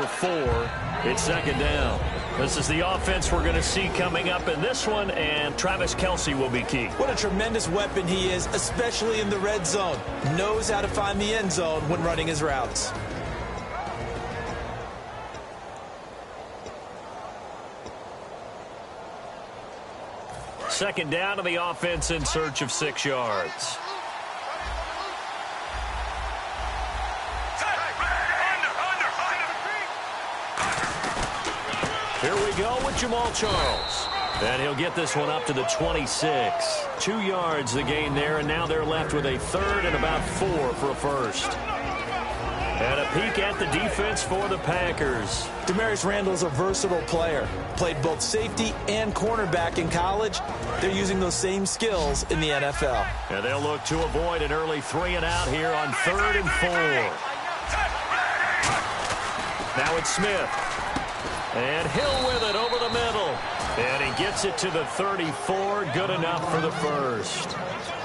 for 4. It's second down. This is the offense we're going to see coming up in this one, and Travis Kelce will be key. What a tremendous weapon he is, especially in the red zone. Knows how to find the end zone when running his routes. Second down to the offense in search of 6 yards. Here we go with Jamal Charles. And he'll get this one up to the 26. 2 yards the gain there, and now they're left with a third and about 4 for a first. And a peek at the defense for the Packers. Demarius Randall's a versatile player. Played both safety and cornerback in college. They're using those same skills in the NFL. And they'll look to avoid an early 3-and-out here on 3rd and 4. Now it's Smith. And Hill with it over the middle. And he gets it to the 34. Good enough for the first.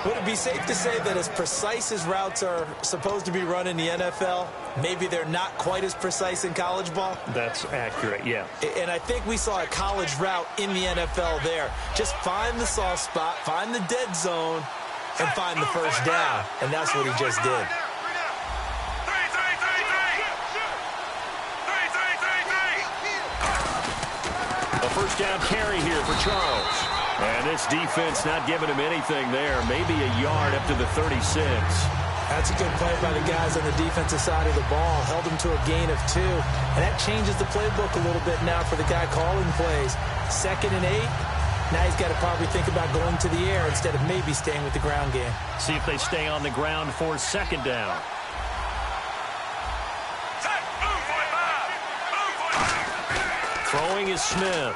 Would it be safe to say that as precise as routes are supposed to be run in the NFL, maybe they're not quite as precise in college ball? That's accurate, yeah. And I think we saw a college route in the NFL there. Just find the soft spot, find the dead zone, and find the first down. And that's what he just did. A first down carry here for Charles. And this defense not giving him anything there. Maybe a yard up to the 36. That's a good play by the guys on the defensive side of the ball. Held him to a gain of 2. And that changes the playbook a little bit now for the guy calling plays. 2nd and 8. Now he's got to probably think about going to the air instead of maybe staying with the ground game. See if they stay on the ground for second down. Throwing is Smith.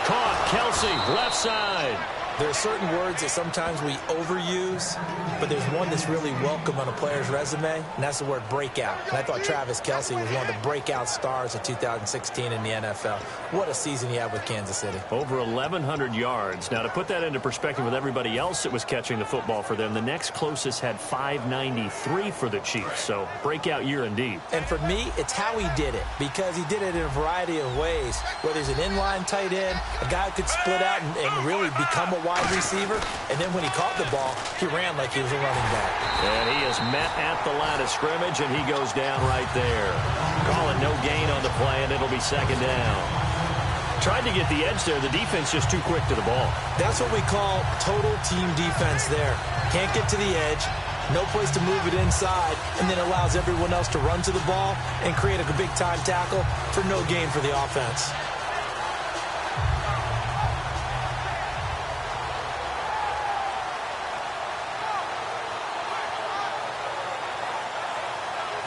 Caught. Kelce, left side. There are certain words that sometimes we overuse, but there's one that's really welcome on a player's resume, and that's the word breakout. And I thought Travis Kelce was one of the breakout stars of 2016 in the NFL. What a season he had with Kansas City. Over 1,100 yards. Now, to put that into perspective with everybody else that was catching the football for them, the next closest had 593 for the Chiefs. So, breakout year indeed. And for me, it's how he did it, because he did it in a variety of ways. Whether he's an inline tight end, a guy who could split out and really become a wide receiver, and then when he caught the ball, he ran like he was a running back. And he is met at the line of scrimmage, and he goes down right there. Calling no gain on the play, and it'll be second down. Tried to get the edge there. The defense just too quick to the ball. That's what we call total team defense there. Can't get to the edge, no place to move it inside, and then allows everyone else to run to the ball and create a big-time tackle for no gain for the offense.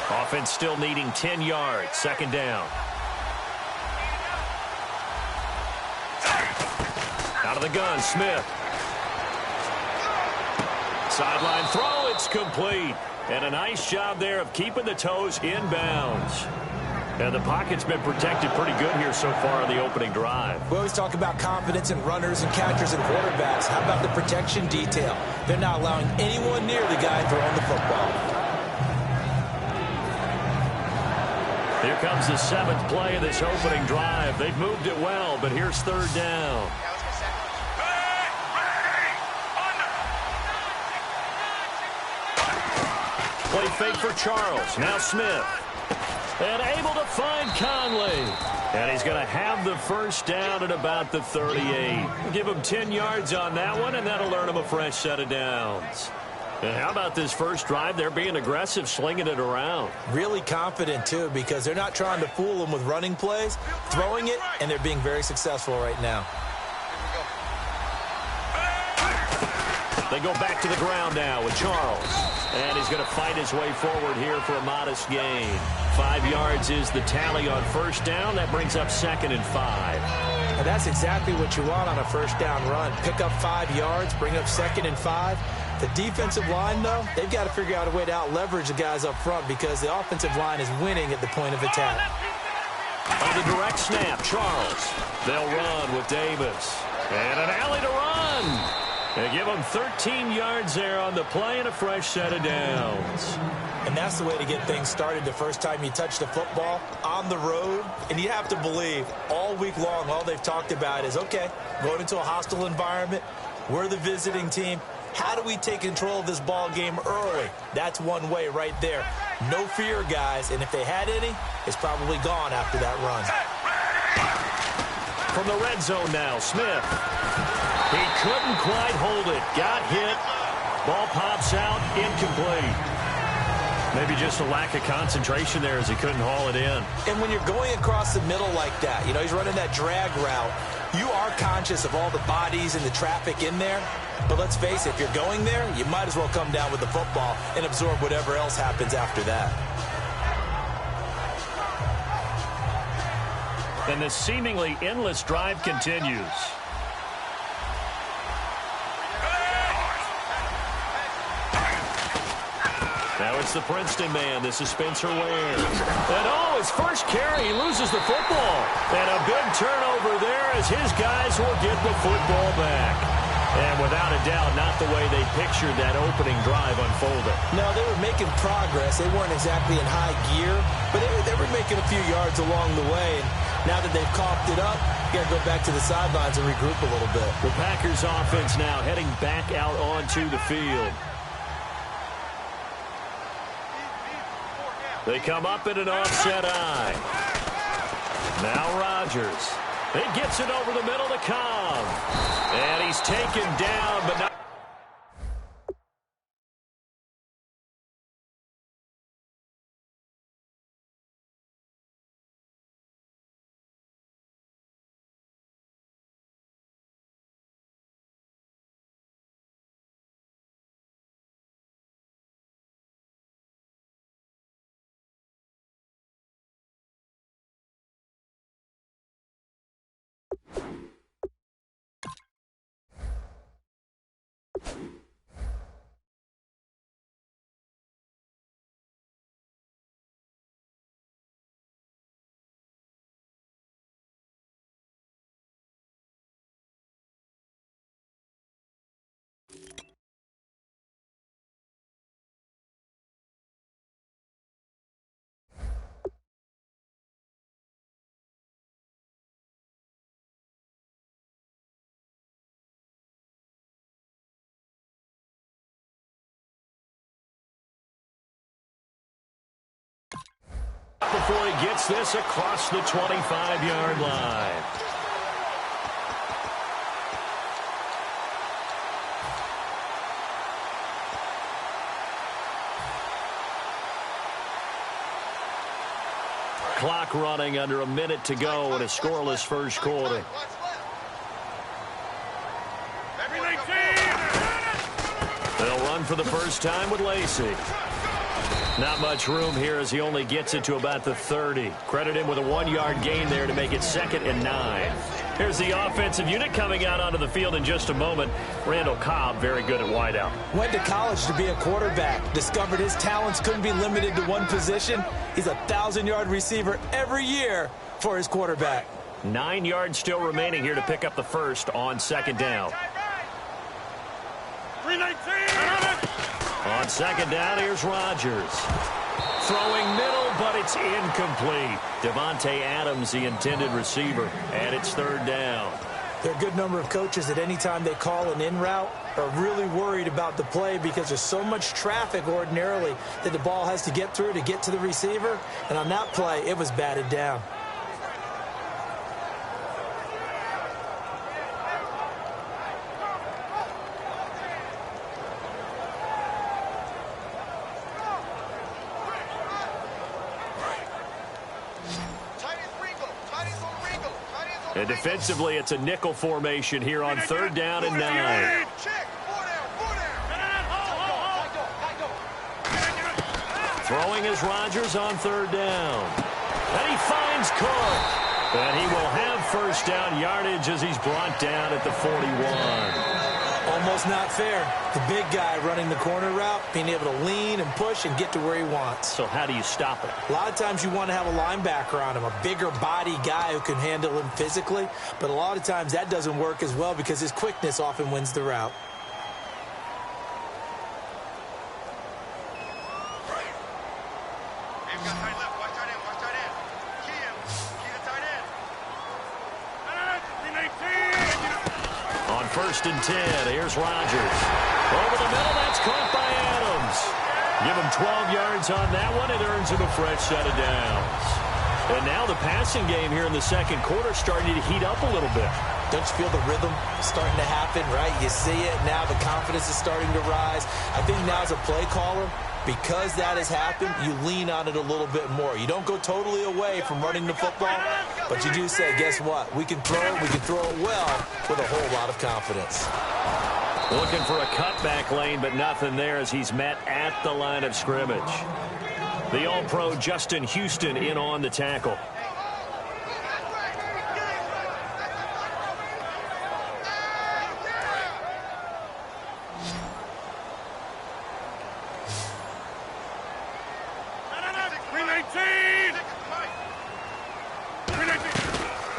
Offense still needing 10 yards. Second down. Out of the gun, Smith. Sideline throw, it's complete. And a nice job there of keeping the toes in bounds. And the pocket's been protected pretty good here so far on the opening drive. We always talk about confidence in runners and catchers and quarterbacks. How about the protection detail? They're not allowing anyone near the guy throwing the football. Here comes the 7th play of this opening drive. They've moved it well, but here's third down. Play fake for Charles. Now Smith. And able to find Conley. And he's going to have the first down at about the 38. Give him 10 yards on that one, and that'll earn him a fresh set of downs. And how about this first drive? They're being aggressive, slinging it around. Really confident, too, because they're not trying to fool them with running plays, throwing it, and they're being very successful right now. They go back to the ground now with Charles. And he's going to fight his way forward here for a modest gain. 5 yards is the tally on first down. That brings up 2nd and 5. And that's exactly what you want on a first down run. Pick up 5 yards, bring up 2nd and 5. The defensive line, though, they've got to figure out a way to out-leverage the guys up front because the offensive line is winning at the point of attack. On the direct snap, Charles. They'll run with Davis. And an alley to run. They give him 13 yards there on the play and a fresh set of downs. And that's the way to get things started the first time you touch the football on the road. And you have to believe all week long, all they've talked about is, okay, going into a hostile environment, we're the visiting team. How do we take control of this ball game early? That's one way right there. No fear, guys. And if they had any, it's probably gone after that run. From the red zone now, Smith. He couldn't quite hold it. Got hit. Ball pops out. Incomplete. Maybe just a lack of concentration there as he couldn't haul it in. And when you're going across the middle like that, you know, he's running that drag route, you are conscious of all the bodies and the traffic in there. But let's face it, if you're going there, you might as well come down with the football and absorb whatever else happens after that. And the seemingly endless drive continues. Now it's the Princeton man. This is Spencer Ware. And his first carry, he loses the football. And a big turnover there as his guys will get the football back. And without a doubt, not the way they pictured that opening drive unfolding. No, they were making progress. They weren't exactly in high gear, but they were making a few yards along the way. And now that they've coughed it up, you got to go back to the sidelines and regroup a little bit. The Packers offense now heading back out onto the field. They come up in an offset eye. Now Rodgers. He gets it over the middle to Cobb. And he's taken down, but not. Before he gets this across the 25-yard line. Clock running, under a minute to go in a scoreless first quarter. They'll run for the first time with Lacey. Not much room here as he only gets it to about the 30. Credit him with a 1-yard gain there to make it 2nd and 9. Here's the offensive unit coming out onto the field in just a moment. Randall Cobb, very good at wideout. Went to college to be a quarterback. Discovered his talents couldn't be limited to one position. He's a 1,000-yard receiver every year for his quarterback. 9 yards still remaining here to pick up the first on 2nd down. 319. On 2nd down, here's Rodgers. Throwing middle, but it's incomplete. Devontae Adams, the intended receiver, and it's 3rd down. There are a good number of coaches that anytime they call an in route are really worried about the play because there's so much traffic ordinarily that the ball has to get through to get to the receiver. And on that play, it was batted down. And defensively, it's a nickel formation here on 3rd down and 9. Throwing is Rodgers on 3rd down. And he finds Cook. And he will have first down yardage as he's brought down at the 41. Almost not fair. The big guy running the corner route, being able to lean and push and get to where he wants. So how do you stop it? A lot of times you want to have a linebacker on him, a bigger body guy who can handle him physically. But a lot of times that doesn't work as well because his quickness often wins the route. 1st and 10. Here's Rodgers. Over the middle, that's caught by Adams. Give him 12 yards on that one. It earns him a fresh set of downs. And now the passing game here in the second quarter starting to heat up a little bit. Don't you feel the rhythm starting to happen, right? You see it now. The confidence is starting to rise. I think now as a play caller, because that has happened, you lean on it a little bit more. You don't go totally away from running the football, but you do say, guess what? We can throw it well with a whole lot of confidence. Looking for a cutback lane, but nothing there as he's met at the line of scrimmage. The All-Pro Justin Houston in on the tackle.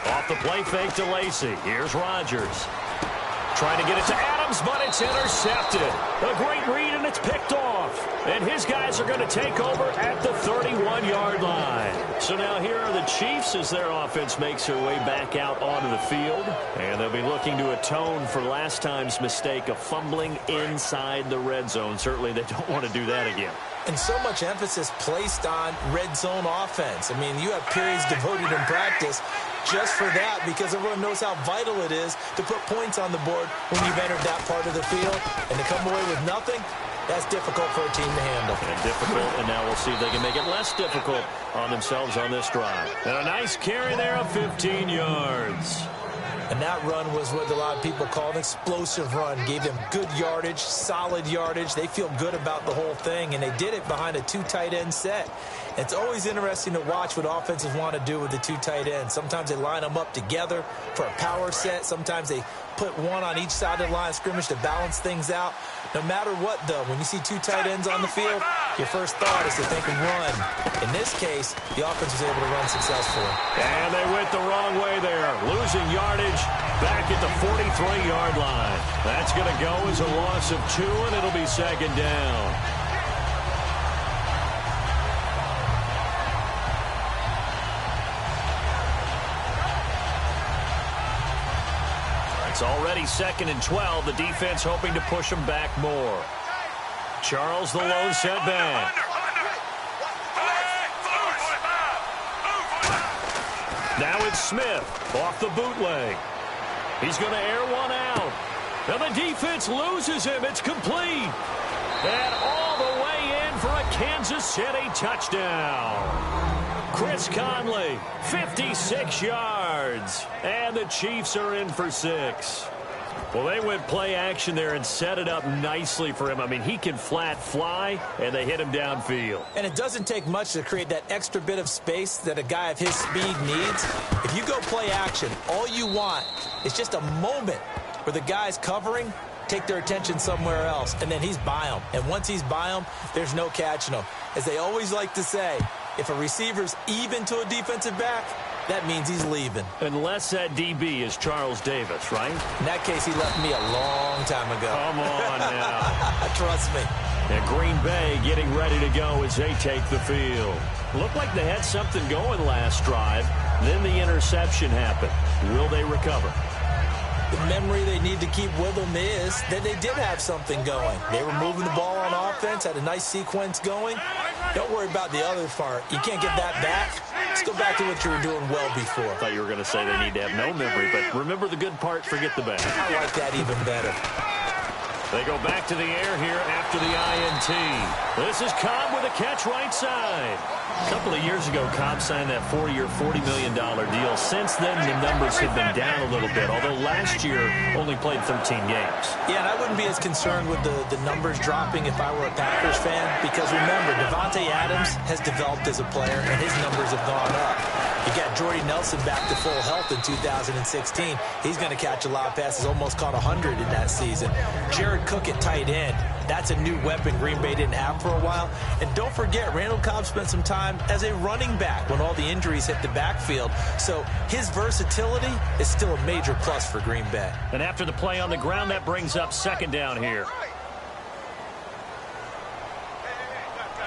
Off the play fake to Lacy. Here's Rodgers. Trying to get it to Adams, but it's intercepted. A great read, and it's picked off. And his guys are going to take over at the 31-yard line. So now here are the Chiefs as their offense makes their way back out onto the field. And they'll be looking to atone for last time's mistake of fumbling inside the red zone. Certainly they don't want to do that again. And so much emphasis placed on red zone offense. I mean, you have periods devoted in practice just for that because everyone knows how vital it is to put points on the board when you've entered that part of the field. And to come away with nothing, that's difficult for a team to handle. And difficult, and now we'll see if they can make it less difficult on themselves on this drive. And a nice carry there of 15 yards. And that run was what a lot of people call an explosive run. Gave them good yardage, solid yardage. They feel good about the whole thing, and they did it behind a 2 tight end set. It's always interesting to watch what offenses want to do with the 2 tight ends. Sometimes they line them up together for a power set. Sometimes they put one on each side of the line of scrimmage to balance things out. No matter what, though, when you see 2 tight ends on the field, your first thought is to think and run. In this case, the offense was able to run successfully. And they went the wrong way there, losing yardage back at the 43-yard line. That's going to go as a loss of 2, and it'll be second down. It's already 2nd and 12. The defense hoping to push them back more. Charles, the low set back. Now it's Smith off the bootleg. He's going to air one out. And the defense loses him. It's complete. And all the way in for a Kansas City touchdown. Chris Conley, 56 yards. And the Chiefs are in for 6. Well, they went play action there and set it up nicely for him. I mean, he can flat fly, and they hit him downfield. And it doesn't take much to create that extra bit of space that a guy of his speed needs. If you go play action, all you want is just a moment where the guy's covering, take their attention somewhere else, and then he's by him. And once he's by him, there's no catching him. As they always like to say, if a receiver's even to a defensive back, that means he's leaving. Unless that DB is Charles Davis, right? In that case, he left me a long time ago. Come on now. Trust me. And Green Bay getting ready to go as they take the field. Looked like they had something going last drive. Then the interception happened. Will they recover? The memory they need to keep with them is that they did have something going. They were moving the ball on offense, had a nice sequence going. Don't worry about the other part. You can't get that back. Let's go back to what you were doing well before. I thought you were going to say they need to have no memory, but remember the good part, forget the bad. I like that even better. They go back to the air here after the INT. This is Cobb with a catch right side. A couple of years ago, Cobb signed that 4-year, $40 million deal. Since then, the numbers have been down a little bit, although last year only played 13 games. Yeah, and I wouldn't be as concerned with the numbers dropping if I were a Packers fan, because remember, Devontae Adams has developed as a player, and his numbers have gone up. You got Jordy Nelson back to full health in 2016. He's going to catch a lot of passes, almost caught 100 in that season. Jared Cook at tight end. That's a new weapon Green Bay didn't have for a while. And don't forget, Randall Cobb spent some time as a running back when all the injuries hit the backfield. So his versatility is still a major plus for Green Bay. And after the play on the ground, that brings up second down here.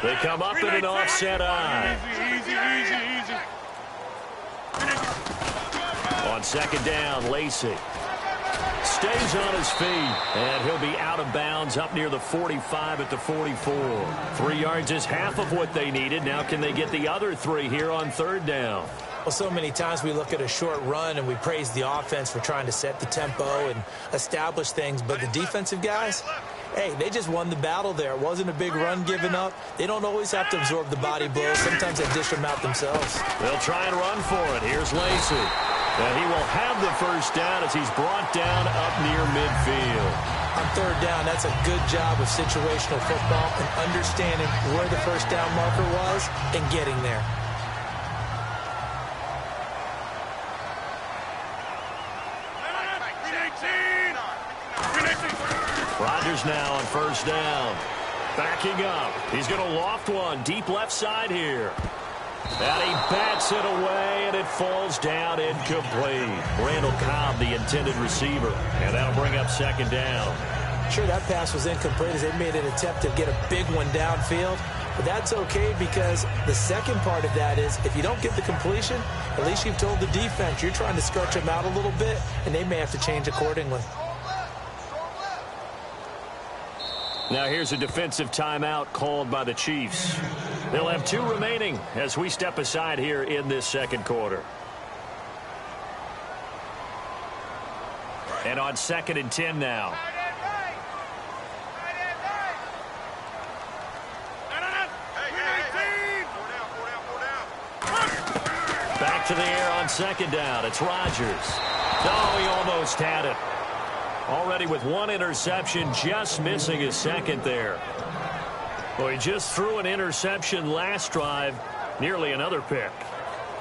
They come up in an offset eye. Easy. On second down, Lacy. Stays on his feet, and he'll be out of bounds up near the 45 at the 44. 3 yards is half of what they needed. Now can they get the other 3 here on third down? Well, so many times we look at a short run and we praise the offense for trying to set the tempo and establish things, but the defensive guys, hey, they just won the battle there. It wasn't a big run given up. They don't always have to absorb the body blows. Sometimes they dish them out themselves. They'll try and run for it. Here's Lacey. And he will have the first down as he's brought down up near midfield. On third down, that's a good job of situational football and understanding where the first down marker was and getting there. Rodgers now on first down. Backing up. He's going to loft one deep left side here. And he bats it away, and it falls down incomplete. Randall Cobb, the intended receiver. And that'll bring up second down. Sure, that pass was incomplete as they made an attempt to get a big one downfield. But that's okay because the second part of that is if you don't get the completion, at least you've told the defense you're trying to stretch them out a little bit, and they may have to change accordingly. Now here's a defensive timeout called by the Chiefs. They'll have 2 remaining as we step aside here in this second quarter. And on 2nd and 10 now. Back to the air on 2nd down. It's Rodgers. Oh, he almost had it. Already with 1 interception, just missing his second there. Well, he just threw an interception last drive, nearly another pick.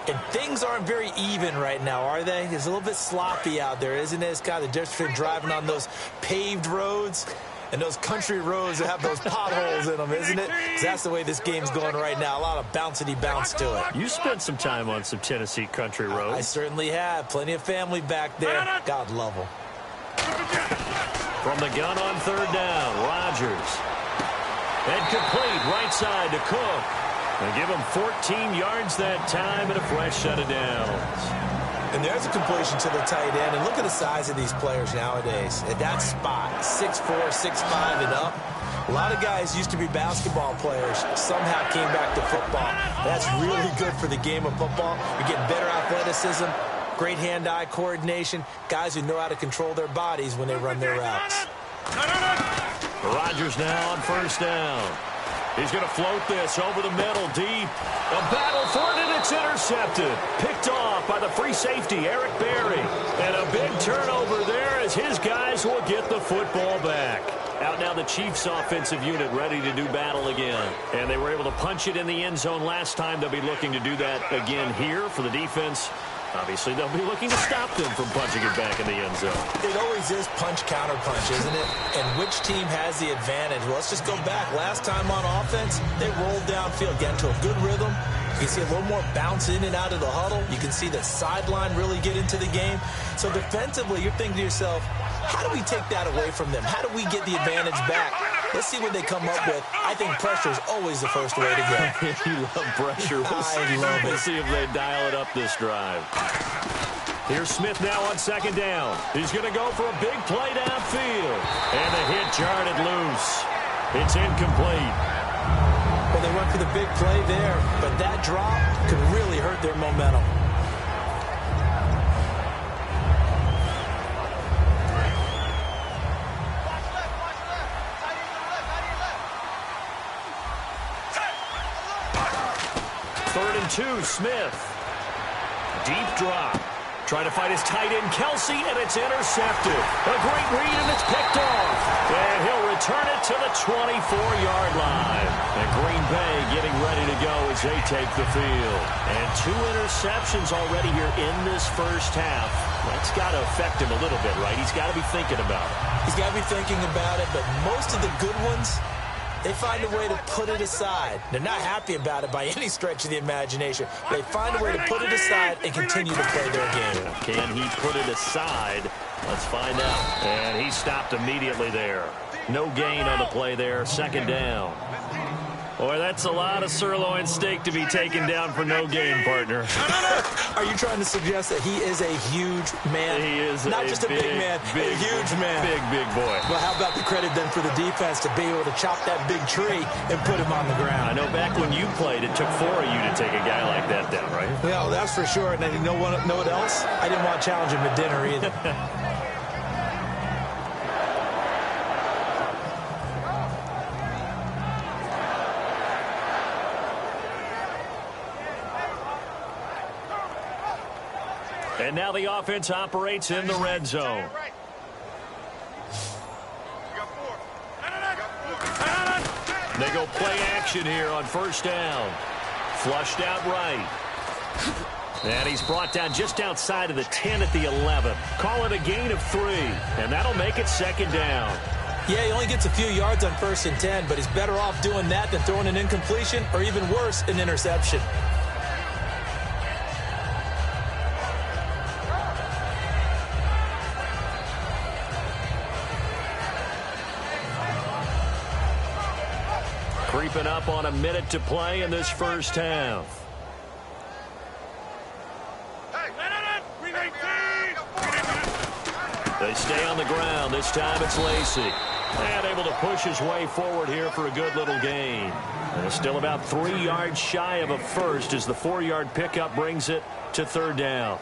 And things aren't very even right now, are they? It's a little bit sloppy out there, isn't it? It's kind of the difference between driving on those paved roads and those country roads that have those potholes in them, isn't it? 'Cause that's the way this game's going right now. A lot of bouncy bounce to it. You spent some time on some Tennessee country roads. I certainly have. Plenty of family back there. God love them. From the gun on third down, Rodgers. And complete right side to Cook. And give him 14 yards that time and a fresh set of downs. And there's a completion to the tight end. And look at the size of these players nowadays. At that spot, 6'4", 6'5", and up. A lot of guys used to be basketball players. Somehow came back to football. That's really good for the game of football. You're getting better athleticism. Great hand-eye coordination. Guys who know how to control their bodies when they run their routes. Rodgers now on first down. He's going to float this over the middle deep. A battle for it, and it's intercepted. Picked off by the free safety, Eric Berry. And a big turnover there as his guys will get the football back. Out now the Chiefs offensive unit ready to do battle again. And they were able to punch it in the end zone last time. They'll be looking to do that again here for the defense. Obviously, they'll be looking to stop them from punching it back in the end zone. It always is punch-counter-punch, isn't it? And which team has the advantage? Well, let's just go back. Last time on offense, they rolled downfield, get into a good rhythm. You can see a little more bounce in and out of the huddle. You can see the sideline really get into the game. So defensively, you're thinking to yourself, how do we take that away from them? How do we get the advantage back? Let's see what they come up with. I think pressure is always the first way to go. You love pressure. We'll see if they dial it up this drive. Here's Smith now on second down. He's going to go for a big play downfield. And the hit jarred it loose. It's incomplete. Well, they went for the big play there, but that drop could really hurt their momentum. Third and 2, Smith. Deep drop. Trying to fight his tight end, Kelsey, and it's intercepted. A great read, and it's picked off. And he'll return it to the 24-yard line. And Green Bay getting ready to go as they take the field. And 2 interceptions already here in this first half. That's got to affect him a little bit, right? He's got to be thinking about it. He's got to be thinking about it, but most of the good ones, they find a way to put it aside. They're not happy about it by any stretch of the imagination. They find a way to put it aside and continue to play their game. Can he put it aside? Let's find out. And he stopped immediately there. No gain on the play there. Second down. Boy, that's a lot of sirloin steak to be taken down for no gain, partner. Are you trying to suggest that he is a huge man? He is not just a big man, a huge man. Big boy. Well, how about the credit then for the defense to be able to chop that big tree and put him on the ground? I know back when you played, it took 4 of you to take a guy like that down, right? Well, that's for sure. And then you know what else? I didn't want to challenge him at dinner either. And now the offense operates in the red zone. They go play action here on first down. Flushed out right. And he's brought down just outside of the 10 at the 11. Call it a gain of 3. And that'll make it second down. Yeah, he only gets a few yards on 1st and 10, but he's better off doing that than throwing an incompletion or even worse, an interception. Creeping up on a minute to play in this first half. They stay on the ground. This time it's Lacey. And able to push his way forward here for a good little gain. And still about 3 yards shy of a first as the 4-yard pickup brings it to third down.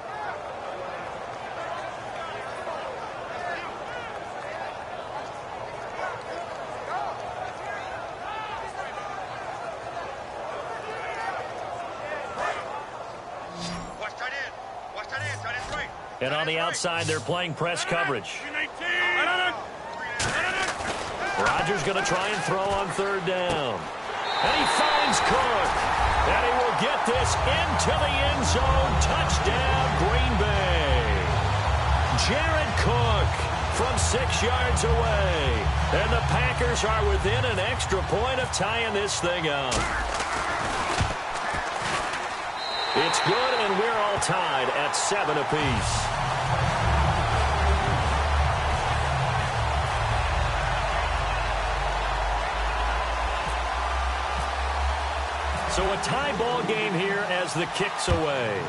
And on the outside, they're playing press coverage. Rodgers going to try and throw on third down. And he finds Cook. And he will get this into the end zone. Touchdown, Green Bay. Jared Cook from 6 yards away. And the Packers are within an extra point of tying this thing up. It's good, and we're all tied at 7 apiece. So a tie ball game here as the kick's away.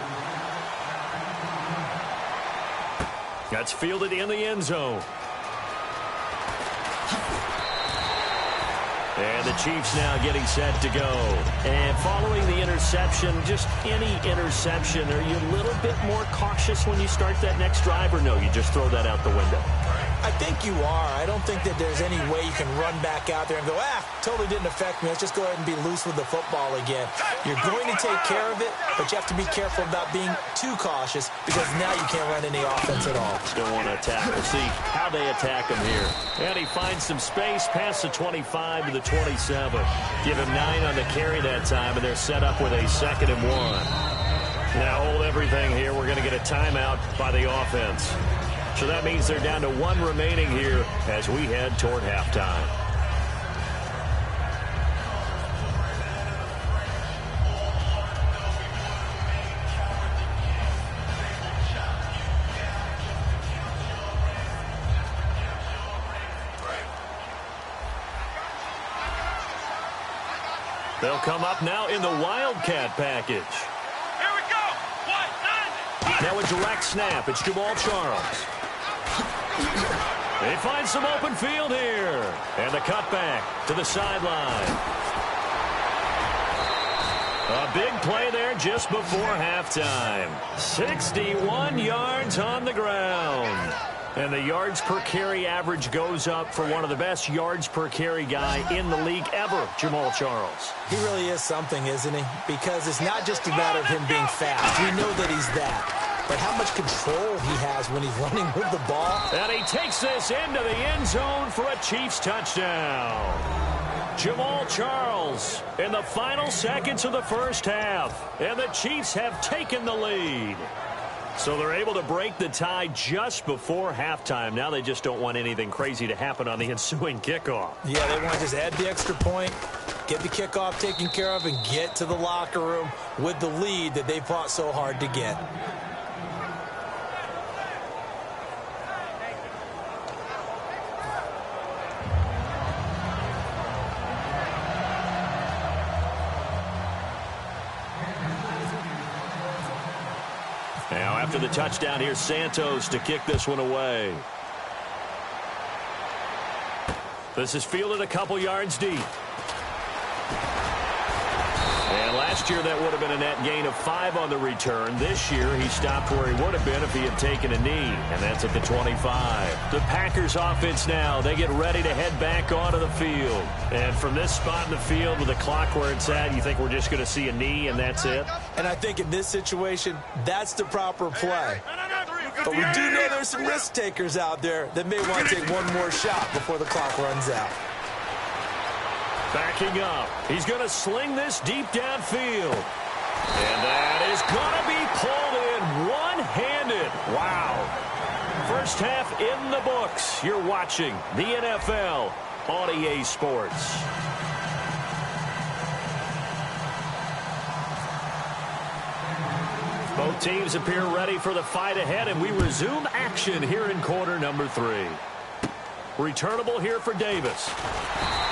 That's fielded in the end zone. And the Chiefs now getting set to go. And following the interception, just any interception, are you a little bit more cautious when you start that next drive, or no, you just throw that out the window? I think you are. I don't think that there's any way you can run back out there and go, totally didn't affect me. Let's just go ahead and be loose with the football again. You're going to take care of it, but you have to be careful about being too cautious because now you can't run any offense at all. Don't want to attack. We'll see how they attack him here. And he finds some space past the 25 to the 27. Give him 9 on the carry that time, and they're set up with a 2nd and 1. Now hold everything here. We're going to get a timeout by the offense. So that means they're down to 1 remaining here as we head toward halftime. They'll come up now in the Wildcat package. Here we go. Now a direct snap. It's Jamal Charles. They find some open field here. And the cutback to the sideline. A big play there just before halftime. 61 yards on the ground. And the yards per carry average goes up for one of the best yards per carry guy in the league ever, Jamal Charles. He really is something, isn't he? Because it's not just a matter of him being fast. We know that he's that. But how much control he has when he's running with the ball. And he takes this into the end zone for a Chiefs touchdown. Jamal Charles in the final seconds of the first half. And the Chiefs have taken the lead. So they're able to break the tie just before halftime. Now they just don't want anything crazy to happen on the ensuing kickoff. Yeah, they want to just add the extra point, get the kickoff taken care of, and get to the locker room with the lead that they fought so hard to get. Now after the touchdown, here's Santos to kick this one away. This is fielded a couple yards deep. And last year that would have been a net gain of 5 on the return. This year he stopped where he would have been if he had taken a knee, and that's at the 25. The Packers offense now, they get ready to head back onto the field. And from this spot in the field with the clock where it's at, you think we're just going to see a knee and that's it? And I think in this situation, that's the proper play. But we do know there's some risk takers out there that may want to take one more shot before the clock runs out. Backing up. He's going to sling this deep downfield. And that is going to be pulled in one-handed. Wow. First half in the books. You're watching the NFL on EA Sports. Both teams appear ready for the fight ahead, and we resume action here in quarter number 3. Returnable here for Davis.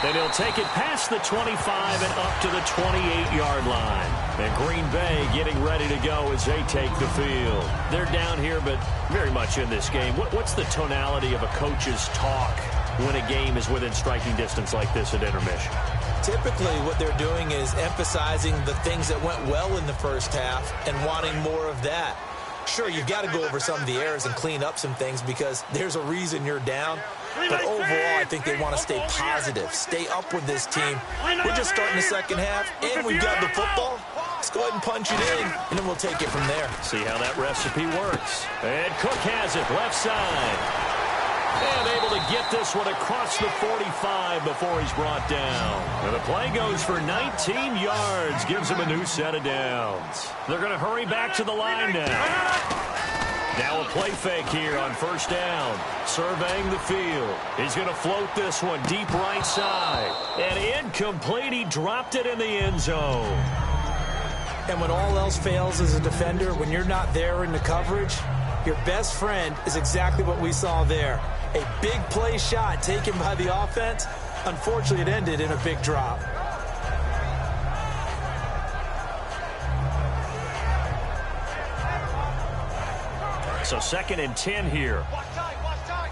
And he'll take it past the 25 and up to the 28-yard line. And Green Bay getting ready to go as they take the field. They're down here, but very much in this game. What's the tonality of a coach's talk when a game is within striking distance like this at intermission? Typically, what they're doing is emphasizing the things that went well in the first half and wanting more of that. Sure, you've got to go over some of the errors and clean up some things because there's a reason you're down. But overall, I think they want to stay positive, stay up with this team. We're just starting the second half, and we've got the football. Let's go ahead and punch it in, and then we'll take it from there. See how that recipe works. And Cook has it, left side. And able to get this one across the 45 before he's brought down. And the play goes for 19 yards, gives him a new set of downs. They're going to hurry back to the line now. Now a play fake here on first down. Surveying the field. He's going to float this one deep right side. And incomplete. He dropped it in the end zone. And when all else fails as a defender, when you're not there in the coverage, your best friend is exactly what we saw there. A big play shot taken by the offense. Unfortunately, it ended in a big drop. So 2nd and 10 here. Watch tight, watch tight.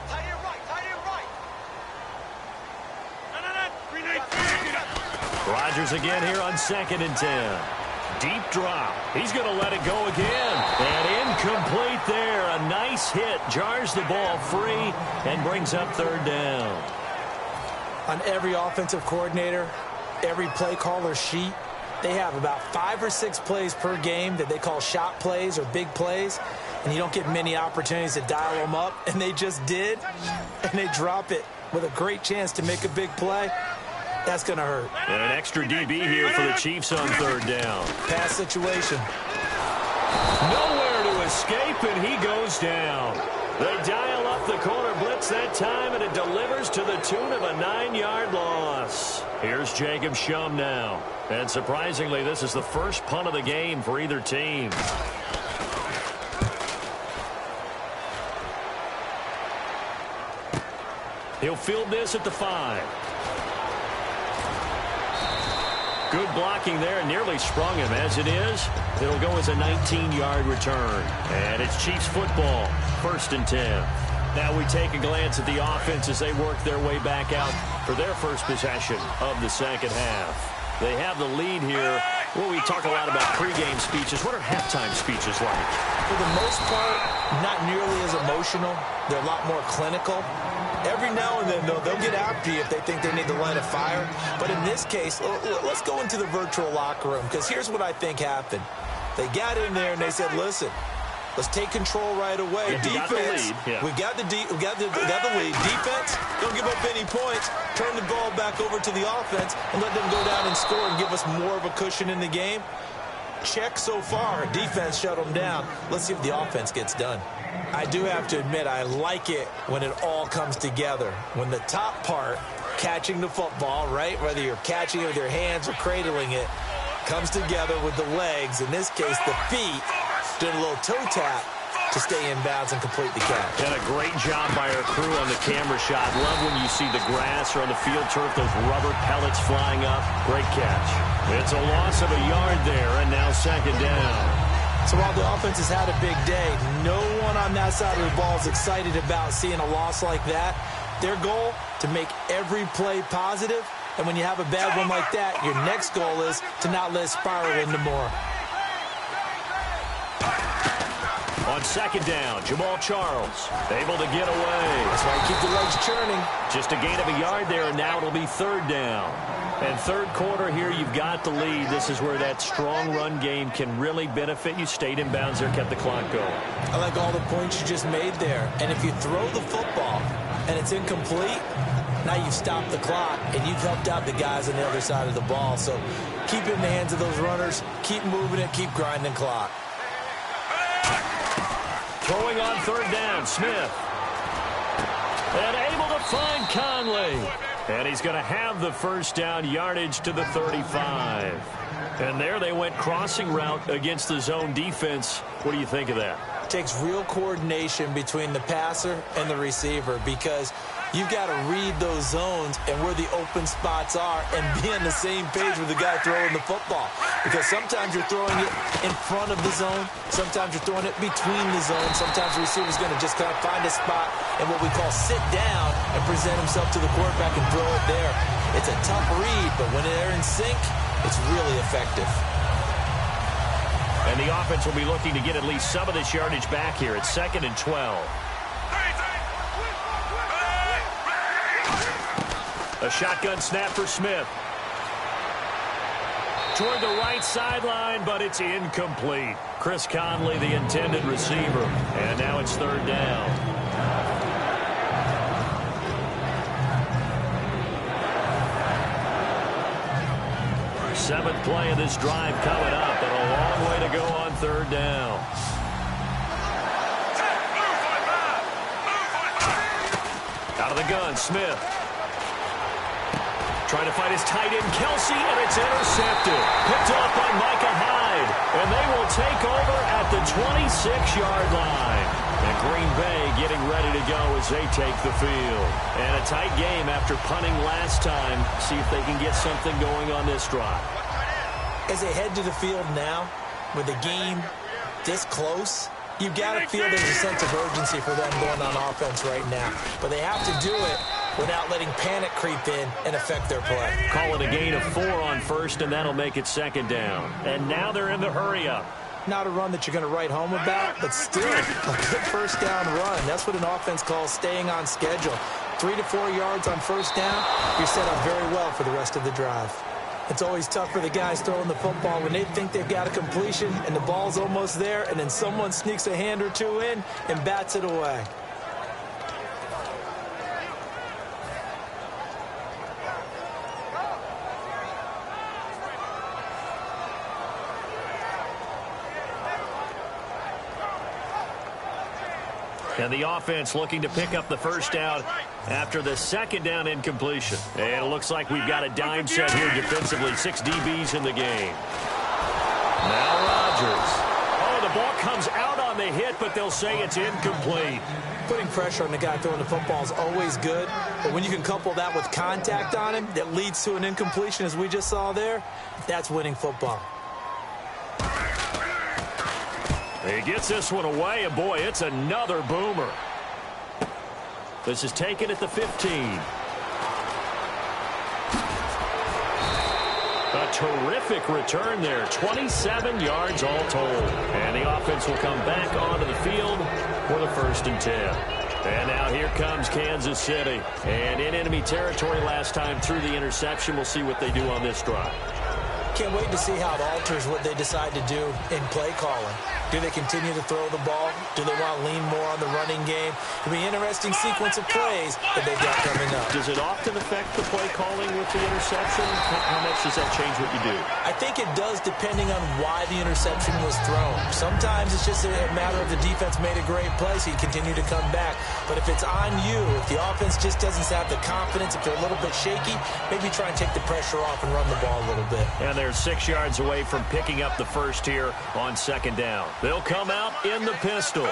Tight and right, tight and right. No. Rodgers again here on 2nd and 10. Deep drop. He's going to let it go again. And incomplete there. A nice hit. Jars the ball free and brings up 3rd down. On every offensive coordinator, every play caller sheet, they have about 5 or 6 plays per game that they call shot plays or big plays. And you don't get many opportunities to dial them up. And they just did. And they drop it with a great chance to make a big play. That's going to hurt. And an extra DB here for the Chiefs on 3rd down. Pass situation. Nowhere to escape, and he goes down. They dial up the corner blitz that time, and it delivers to the tune of a 9-yard loss. Here's Jacob Shum now. And surprisingly, this is the first punt of the game for either team. He'll field this at the 5. Good blocking there, nearly sprung him. As it is, it'll go as a 19-yard return. And it's Chiefs football, 1st and 10. Now we take a glance at the offense as they work their way back out for their first possession of the second half. They have the lead here. Well, we talk a lot about pregame speeches. What are halftime speeches like? For the most part, not nearly as emotional. They're a lot more clinical. Every now and then, though, they'll get after you if they think they need to light a fire. But in this case, let's go into the virtual locker room, because here's what I think happened. They got in there and they said, listen, let's take control right away. Defense, we got the lead. Defense, don't give up any points. Turn the ball back over to the offense and let them go down and score and give us more of a cushion in the game. Check so far. Defense shut them down. Let's see if the offense gets done. I do have to admit, I like it when it all comes together. When the top part, catching the football, right, whether you're catching it with your hands or cradling it, comes together with the legs, in this case the feet, doing a little toe tap to stay in bounds and complete the catch. And a great job by our crew on the camera shot. Love when you see the grass or on the field turf, those rubber pellets flying up. Great catch. It's a loss of a yard there, and now 2nd down. So while the offense has had a big day, no one on that side of the ball is excited about seeing a loss like that. Their goal, to make every play positive, and when you have a bad one like that, your next goal is to not let it spiral into more. On second down, Jamal Charles able to get away. That's why you keep the legs churning. Just a gain of a yard there, and now it'll be third down. And third quarter here, you've got the lead. This is where that strong run game can really benefit you. Stayed in bounds there, kept the clock going. I like all the points you just made there. And if you throw the football and it's incomplete, now you've stopped the clock and you've helped out the guys on the other side of the ball. So keep it in the hands of those runners. Keep moving it. Keep grinding clock. Throwing on third down, Smith. And able to find Conley. And he's going to have the first down, yardage to the 35. And there they went crossing route against the zone defense. What do you think of that? It takes real coordination between the passer and the receiver, because you've got to read those zones and where the open spots are and be on the same page with the guy throwing the football. Because sometimes you're throwing it in front of the zone. Sometimes you're throwing it between the zones. Sometimes the receiver's going to just kind of find a spot and what we call sit down and present himself to the quarterback and throw it there. It's a tough read, but when they're in sync, it's really effective. And the offense will be looking to get at least some of this yardage back here. It's 2nd and 12. A shotgun snap for Smith. Toward the right sideline, but it's incomplete. Chris Conley, the intended receiver. And now it's third down. Seventh play of this drive coming up, and a long way to go on third down. Out of the gun, Smith. Trying to find his tight end, Kelsey, and it's intercepted. Picked off by Micah Hyde. And they will take over at the 26-yard line. And Green Bay getting ready to go as they take the field. And a tight game after punting last time. See if they can get something going on this drive. As they head to the field now, with the game this close, you've got to feel there's a sense of urgency for them going on offense right now. But they have to do it without letting panic creep in and affect their play. Call it a gain of 4 on first, and that'll make it second down. And now they're in the hurry-up. Not a run that you're going to write home about, but still a good first down run. That's what an offense calls staying on schedule. 3 to 4 yards on first down, you're set up very well for the rest of the drive. It's always tough for the guys throwing the football when they think they've got a completion and the ball's almost there, and then someone sneaks a hand or two in and bats it away. And the offense looking to pick up the first down after the second down incompletion. And it looks like we've got a dime set here defensively. 6 DBs in the game. Now Rodgers. Oh, the ball comes out on the hit, but they'll say it's incomplete. Putting pressure on the guy throwing the football is always good, but when you can couple that with contact on him that leads to an incompletion, as we just saw there, that's winning football. He gets this one away, and boy, it's another boomer. This is taken at the 15. A terrific return there. 27 yards all told. And the offense will come back onto the field for the 1st and 10. And now here comes Kansas City. And in enemy territory last time through the interception. We'll see what they do on this drive. Can't wait to see how it alters what they decide to do in play calling. Do they continue to throw the ball? Do they want to lean more on the running game? It'll be an interesting sequence of plays that they've got coming up. Does it often affect the play calling with the interception? How much does that change what you do? I think it does, depending on why the interception was thrown. Sometimes it's just a matter of the defense made a great play, so you continue to come back. But if it's on you, if the offense just doesn't have the confidence, if they're a little bit shaky, maybe try and take the pressure off and run the ball a little bit. And they're 6 yards away from picking up the first here on second down. They'll come out in the pistol.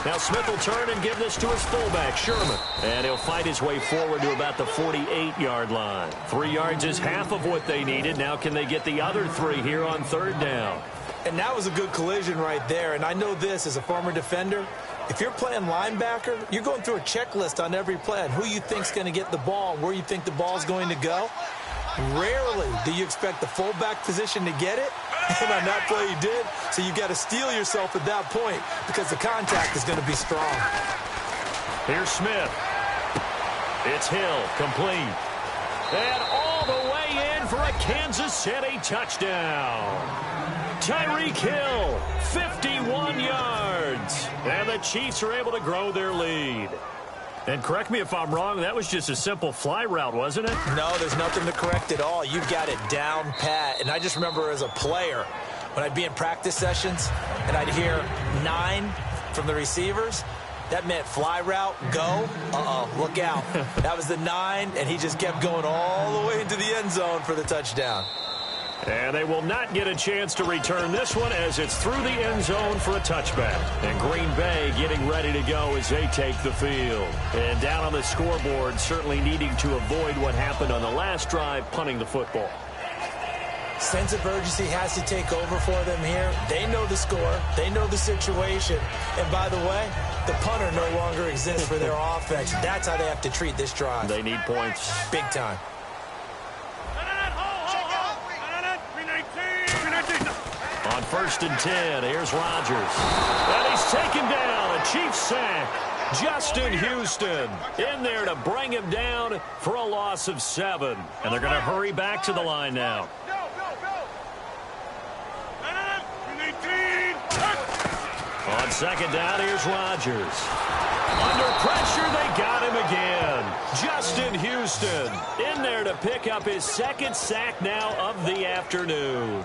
Now Smith will turn and give this to his fullback, Sherman. And he'll fight his way forward to about the 48-yard line. 3 yards is half of what they needed. Now can they get the other 3 here on third down? And that was a good collision right there. And I know this as a former defender. If you're playing linebacker, you're going through a checklist on every play on who you think's going to get the ball and where you think the ball's going to go. Rarely do you expect the fullback position to get it. And on that play, he did. So you got to steel yourself at that point because the contact is going to be strong. Here's Smith. It's Hill, complete. And all the way in for a Kansas City touchdown. Tyreek Hill, 51 yards. And the Chiefs are able to grow their lead. And correct me if I'm wrong, that was just a simple fly route, wasn't it? No, there's nothing to correct at all. You've got it down pat. And I just remember as a player, when I'd be in practice sessions and I'd hear 9 from the receivers, that meant fly route, go, look out. That was the 9, and he just kept going all the way into the end zone for the touchdown. And they will not get a chance to return this one as it's through the end zone for a touchback. And Green Bay getting ready to go as they take the field. And down on the scoreboard, certainly needing to avoid what happened on the last drive, punting the football. Sense of urgency has to take over for them here. They know the score. They know the situation. And by the way, the punter no longer exists for their offense. That's how they have to treat this drive. They need points. Big time. On 1st and 10, here's Rodgers. And he's taken down. A Chiefs sack. Justin Houston in there to bring him down for a loss of 7. And they're going to hurry back to the line now. On 2nd down, here's Rodgers. Under pressure, they got him again. Justin Houston in there to pick up his 2nd sack now of the afternoon.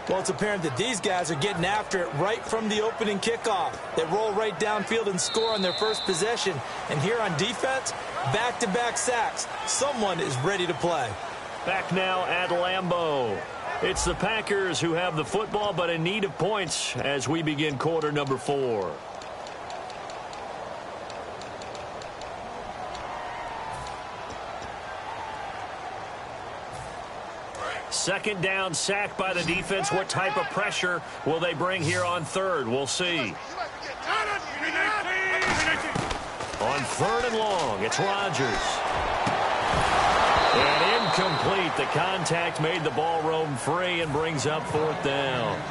Well, it's apparent that these guys are getting after it right from the opening kickoff. They roll right downfield and score on their first possession. And here on defense, back-to-back sacks. Someone is ready to play. Back now at Lambeau. It's the Packers who have the football, but in need of points as we begin quarter number 4. Second down, sack by the defense. What type of pressure will they bring here on 3rd? We'll see. On 3rd and long, it's Rodgers. And incomplete. The contact made the ball roam free and brings up 4th down.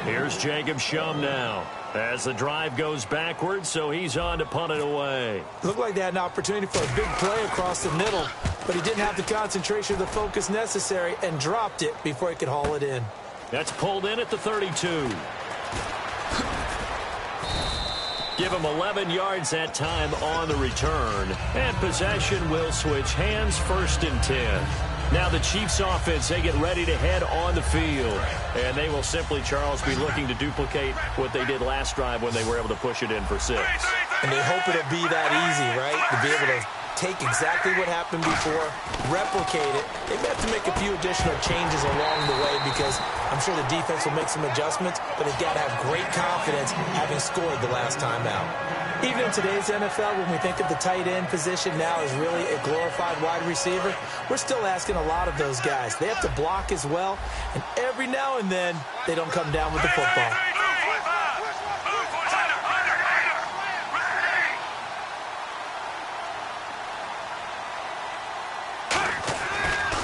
Here's Jacob Shum now as the drive goes backwards, so he's on to punt it away. Looked like they had an opportunity for a big play across the middle, but he didn't have the concentration or the focus necessary and dropped it before he could haul it in. That's pulled in at the 32. Give him 11 yards that time on the return. And possession will switch hands, 1st and 10. Now the Chiefs offense, they get ready to head on the field. And they will simply, Charles, be looking to duplicate what they did last drive when they were able to push it in for 6. And they hope it'll be that easy, right? To be able to take exactly what happened before, replicate it. They may have to make a few additional changes along the way because I'm sure the defense will make some adjustments, but they've got to have great confidence having scored the last time out. Even in today's NFL, when we think of the tight end position now as really a glorified wide receiver, we're still asking a lot of those guys. They have to block as well, and every now and then, they don't come down with the football.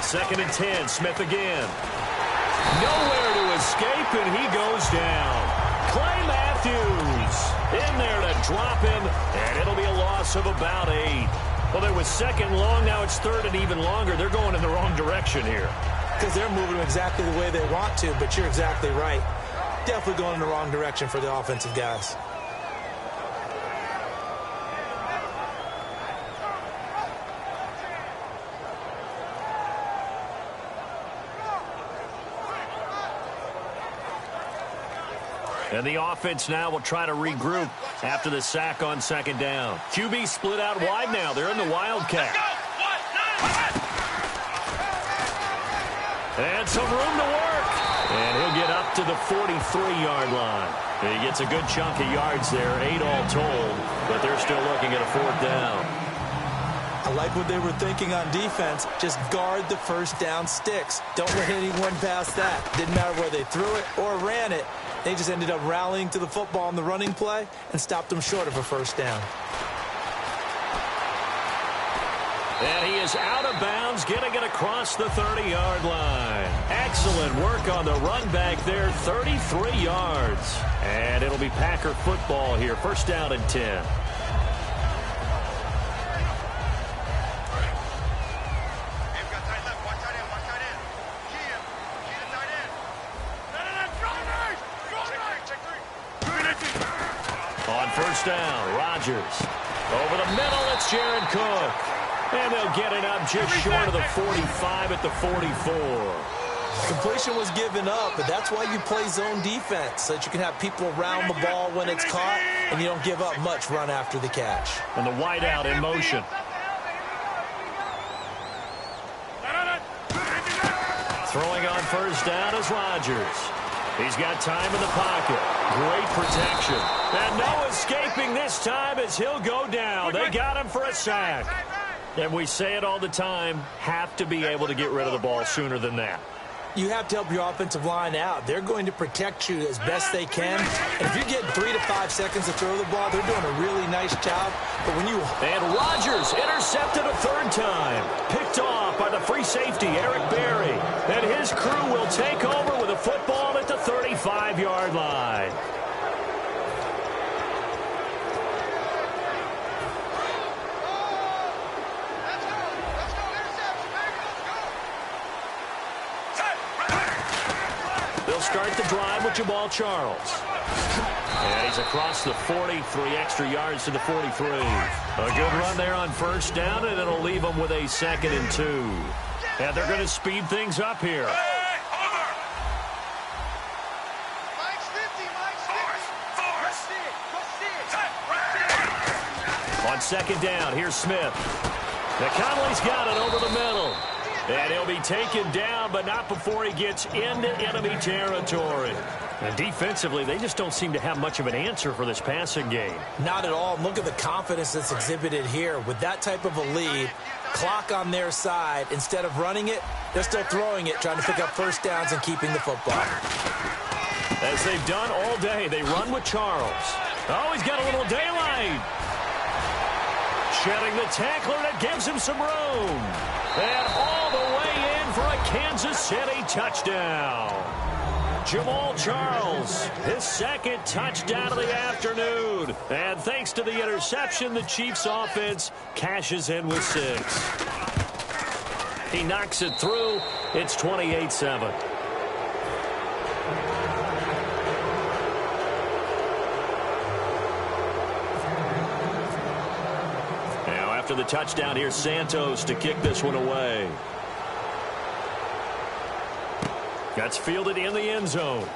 Second and 10, Smith again. Nowhere to escape, and he goes down. Clay Matthews in there to drop him, and it'll be a loss of about 8. Well, there was 2nd long, now it's 3rd and even longer. They're going in the wrong direction here. Because they're moving exactly the way they want to, but you're exactly right. Definitely going in the wrong direction for the offensive guys. And the offense now will try to regroup after the sack on 2nd down. QB split out wide now. They're in the Wildcat. And some room to work. And he'll get up to the 43-yard line. He gets a good chunk of yards there, 8 all told, but they're still looking at a 4th down. I like what they were thinking on defense. Just guard the first down sticks. Don't let anyone pass that. Didn't matter where they threw it or ran it. They just ended up rallying to the football on the running play and stopped them short of a first down. And he is out of bounds, getting it across the 30-yard line. Excellent work on the run back there, 33 yards. And it'll be Packer football here, first down and 10. On first down, Rodgers. Over the middle, it's Jared Cook. And they'll get it up just short of the 45 at the 44. Completion was given up, but that's why you play zone defense, so that you can have people around the ball when it's caught, and you don't give up much run after the catch. And the wideout in motion. Throwing on first down is Rodgers. He's got time in the pocket. Great protection. And no escaping this time as he'll go down. They got him for a sack. And we say it all the time, have to be able to get rid of the ball sooner than that. You have to help your offensive line out. They're going to protect you as best they can. And if you get 3 to 5 seconds to throw the ball, they're doing a really nice job. But when you... And Rodgers intercepted a third time. Picked off by the free safety, Eric Berry. And his crew will take over with a football at the 35-yard line. They'll start the drive with Jamal Charles. And he's across the 40, 3 extra yards to the 43. A good run there on first down, and it'll leave them with a 2nd and 2. And they're going to speed things up here. On second down, here's Smith. Now Conley's got it over the middle. And he'll be taken down, but not before he gets into enemy territory. And defensively, they just don't seem to have much of an answer for this passing game. Not at all. Look at the confidence that's exhibited here. With that type of a lead, clock on their side, instead of running it, they're still throwing it, trying to pick up first downs and keeping the football. As they've done all day, they run with Charles. Oh, he's got a little daylight. Shedding the tackler that gives him some room. And all the way in for a Kansas City touchdown. Jamal Charles, his 2nd touchdown of the afternoon. And thanks to the interception, the Chiefs offense cashes in with 6. He knocks it through. It's 28-7. After the touchdown, here's Santos to kick this one away. That's fielded in the end zone.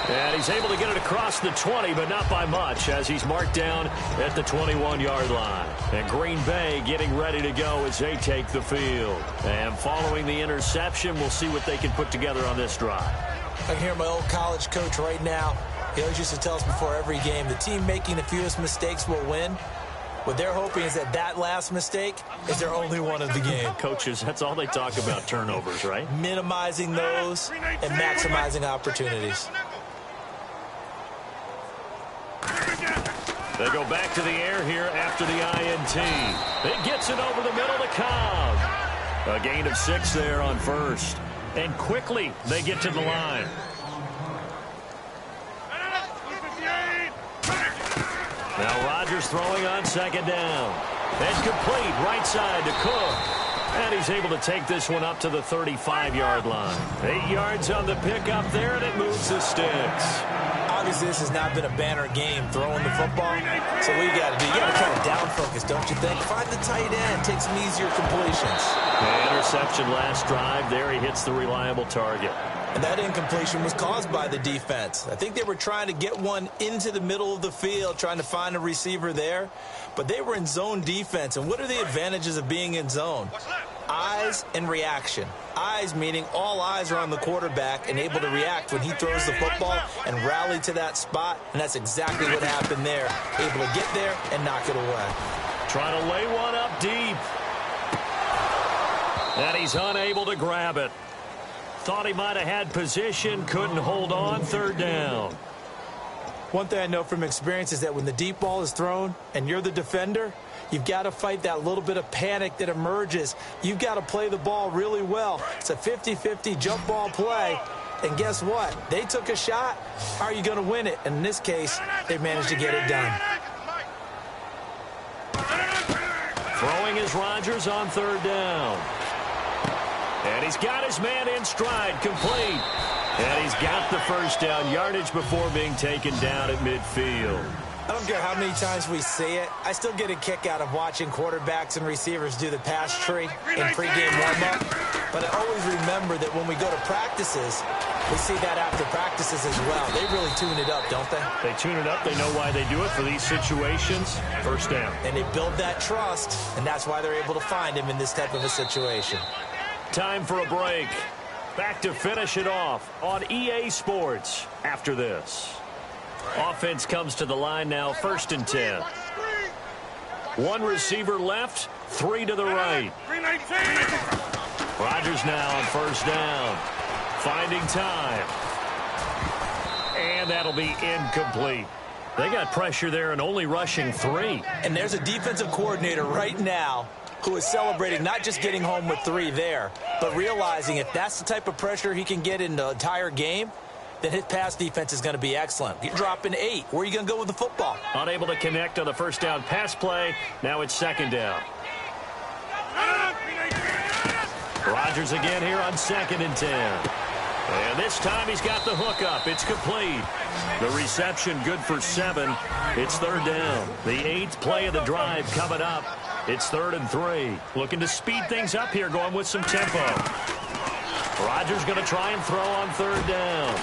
And he's able to get it across the 20, but not by much, as he's marked down at the 21-yard line. And Green Bay getting ready to go as they take the field. And following the interception, we'll see what they can put together on this drive. I can hear my old college coach right now. He always used to tell us before every game, the team making the fewest mistakes will win. What they're hoping is that last mistake is their only one of the game. Coaches, that's all they talk about, turnovers, right? Minimizing those and maximizing opportunities. They go back to the air here after the INT. It gets it over the middle to Cobb. A gain of 6 there on first. And quickly they get to the line. Now Rodgers throwing on second down. And complete right side to Cook. And he's able to take this one up to the 35-yard line. 8 yards on the pickup there, and it moves the sticks. Obviously, this has not been a banner game throwing the football. So what you got to do, you got to kind of down focus, don't you think? Find the tight end, take some easier completions. The interception last drive there. He hits the reliable target. And that incompletion was caused by the defense. I think they were trying to get one into the middle of the field, trying to find a receiver there. But they were in zone defense. And what are the advantages of being in zone? Eyes and reaction. Eyes meaning all eyes are on the quarterback and able to react when he throws the football and rally to that spot. And that's exactly what happened there. Able to get there and knock it away. Trying to lay one up deep. And he's unable to grab it. Thought he might have had position, couldn't hold on, third down. One thing I know from experience is that when the deep ball is thrown and you're the defender, you've got to fight that little bit of panic that emerges. You've got to play the ball really well. It's a 50-50 jump ball play. And guess what? They took a shot. How are you going to win it? And in this case, they managed to get it done. Throwing is Rodgers on third down. And he's got his man in stride, complete. And he's got the first down yardage before being taken down at midfield. I don't care how many times we see it. I still get a kick out of watching quarterbacks and receivers do the pass tree in pregame warm-up. But I always remember that when we go to practices, we see that after practices as well. They really tune it up, don't they? They tune it up. They know why they do it for these situations. First down. And they build that trust, and that's why they're able to find him in this type of a situation. Time for a break. Back to finish it off on EA Sports after this. Offense comes to the line now, 1st and 10. One receiver left, 3 to the right. Rodgers now on first down. Finding time. And that'll be incomplete. They got pressure there and only rushing 3. And there's a defensive coordinator right now who is celebrating not just getting home with 3 there, but realizing if that's the type of pressure he can get in the entire game, then his pass defense is going to be excellent. You're dropping 8. Where are you going to go with the football? Unable to connect on the first down pass play. Now it's 2nd down. Rodgers again here on 2nd and 10. And this time he's got the hook up. It's complete. The reception good for 7. It's 3rd down. The 8th play of the drive coming up. It's 3rd and 3. Looking to speed things up here, going with some tempo. Rodgers going to try and throw on 3rd down.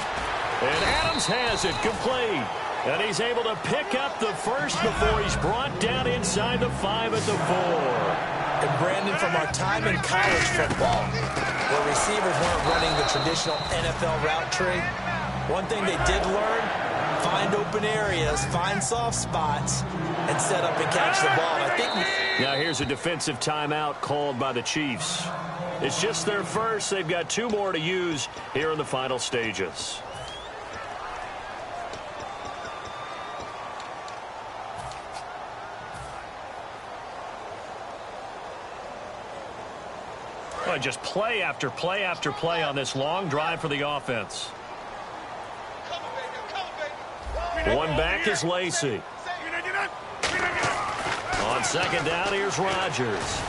And Adams has it complete. And he's able to pick up the first before he's brought down inside the 5 at the 4. And Brandon, from our time in college football, where receivers weren't running the traditional NFL route tree, one thing they did learn, find open areas, find soft spots, and set up and catch the ball. I think. Now here's a defensive timeout called by the Chiefs. It's just their first. They've got 2 more to use here in the final stages. Well, just play after play after play on this long drive for the offense. One back is Lacey. On 2nd down, here's Rodgers.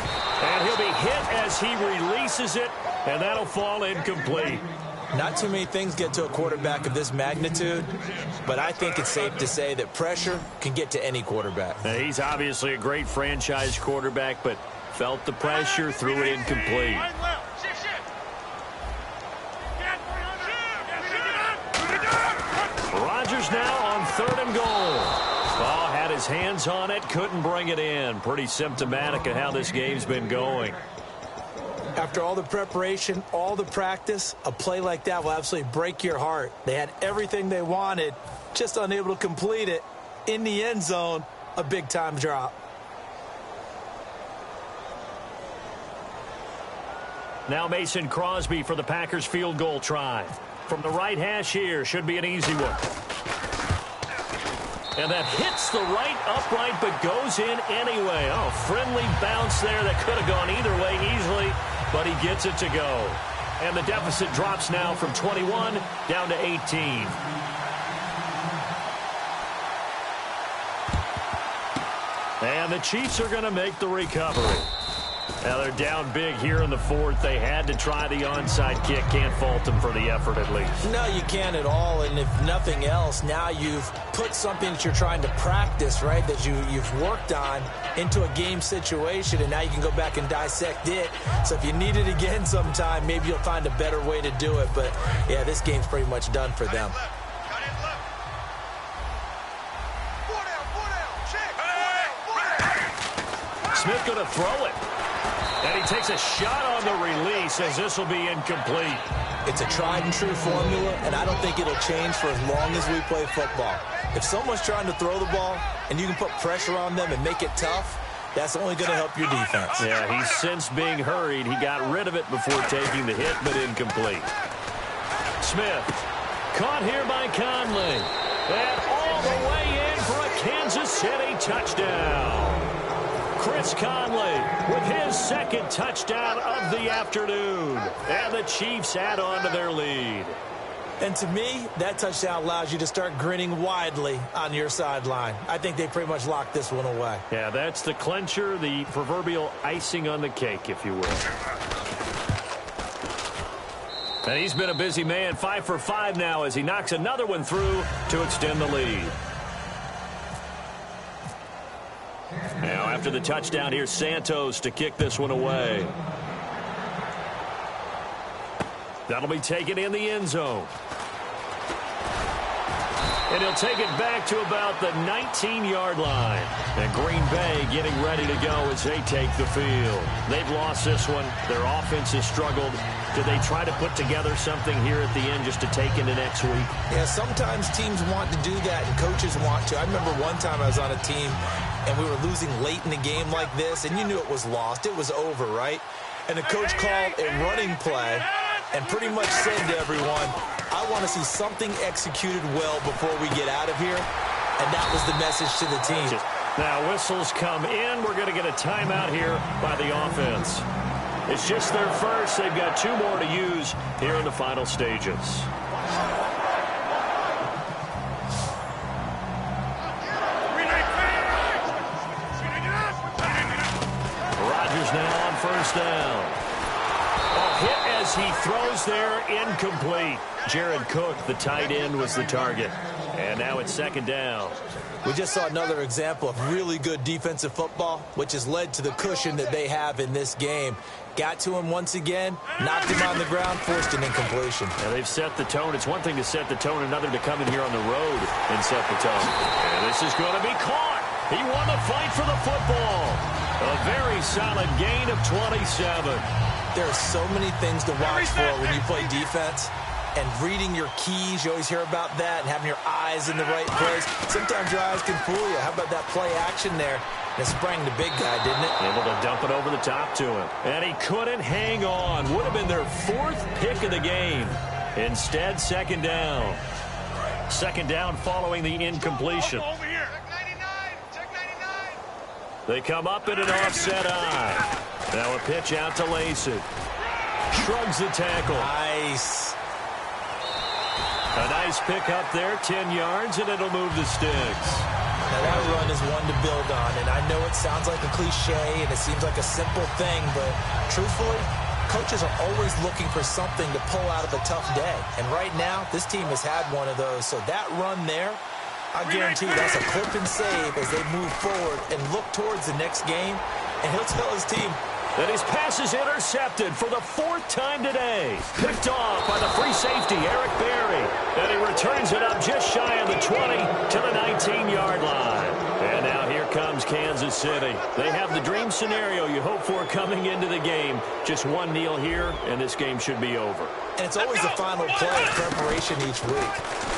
And he'll be hit as he releases it, and that'll fall incomplete. Not too many things get to a quarterback of this magnitude, but I think it's safe to say that pressure can get to any quarterback. Now, he's obviously a great franchise quarterback, but felt the pressure, threw it incomplete. Rodgers now on 3rd and goal. Oh, had his hands on it, couldn't bring it in. Pretty symptomatic of how this game's been going. After all the preparation, all the practice, a play like that will absolutely break your heart. They had everything they wanted, just unable to complete it. In the end zone, a big-time drop. Now Mason Crosby for the Packers field goal try. From the right hash here, should be an easy one. And that hits the right upright but goes in anyway. Oh, friendly bounce there that could have gone either way easily, but he gets it to go. And the deficit drops now from 21 down to 18. And the Chiefs are going to make the recovery. Now they're down big here in the 4th. They had to try the onside kick. Can't fault them for the effort at least. No, you can't at all. And if nothing else, now you've put something that you're trying to practice, right, that you've worked on into a game situation, and now you can go back and dissect it. So if you need it again sometime, maybe you'll find a better way to do it. But, yeah, this game's pretty much done for them. Smith going to throw it. And he takes a shot on the release as this will be incomplete. It's a tried-and-true formula, and I don't think it'll change for as long as we play football. If someone's trying to throw the ball and you can put pressure on them and make it tough, That's only going to help your defense. Yeah, he's since being hurried. He got rid of it before taking the hit, but incomplete. Smith, caught here by Conley. And all the way in for a Kansas City touchdown. Chris Conley with his second touchdown of the afternoon. And the Chiefs add on to their lead. And to me, that touchdown allows you to start grinning widely on your sideline. I think they pretty much locked this one away. Yeah, that's the clincher, the proverbial icing on the cake, if you will. And he's been a busy man, 5 for 5 now as he knocks another one through to extend the lead. Now, after the touchdown, here's Santos to kick this one away. That'll be taken in the end zone. And he'll take it back to about the 19-yard line. And Green Bay getting ready to go as they take the field. They've lost this one. Their offense has struggled. Do they try to put together something here at the end just to take into next week? Yeah, sometimes teams want to do that and coaches want to. I remember one time I was on a team and we were losing late in the game like this, and you knew it was lost. It was over, right? And the coach called a running play and pretty much said to everyone, I want to see something executed well before we get out of here. And that was the message to the team. Now whistles come in. We're going to get a timeout here by the offense. It's just their first. They've got 2 more to use here in the final stages. Rodgers now on first down. Hit as he throws there, incomplete. Jared Cook, the tight end, was the target. And now it's second down. We just saw another example of really good defensive football, which has led to the cushion that they have in this game. Got to him once again, knocked him on the ground, forced an incompletion. Now they've set the tone. It's one thing to set the tone, another to come in here on the road and set the tone. And this is going to be caught. He won the fight for the football. A very solid gain of 27. There are so many things to watch for when you play defense. And reading your keys, you always hear about that, and having your eyes in the right place. Sometimes your eyes can fool you. How about that play action there? It sprang the big guy, didn't it? Able to dump it over the top to him. And he couldn't hang on. Would have been their 4th pick of the game. Instead, second down. Second down following the incompletion. Over here. Check 99. They come up in an offset eye. Now a pitch out to Lacey. Shrugs the tackle. Nice. A nice pick up there, 10 yards, and it'll move the sticks. Now that run is one to build on, and I know it sounds like a cliche and it seems like a simple thing, but truthfully, coaches are always looking for something to pull out of a tough day. And right now, this team has had one of those. So that run there, I guarantee you that's a clip and save as they move forward and look towards the next game. And he'll tell his team, And his pass is intercepted for the 4th time today. Picked off by the free safety, Eric Berry. And he returns it up just shy of the 20 to the 19-yard line. And now here comes Kansas City. They have the dream scenario you hope for coming into the game. Just one kneel here, and this game should be over. And it's always the final play of preparation each week.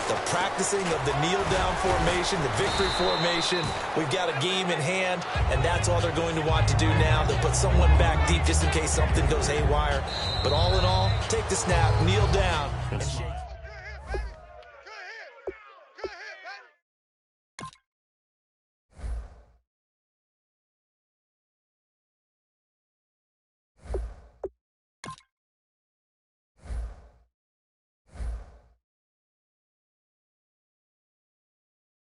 The practicing of the kneel-down formation, the victory formation. We've got a game in hand, and that's all they're going to want to do now. They'll put someone back deep just in case something goes haywire. But all in all, take the snap, kneel down, and shake.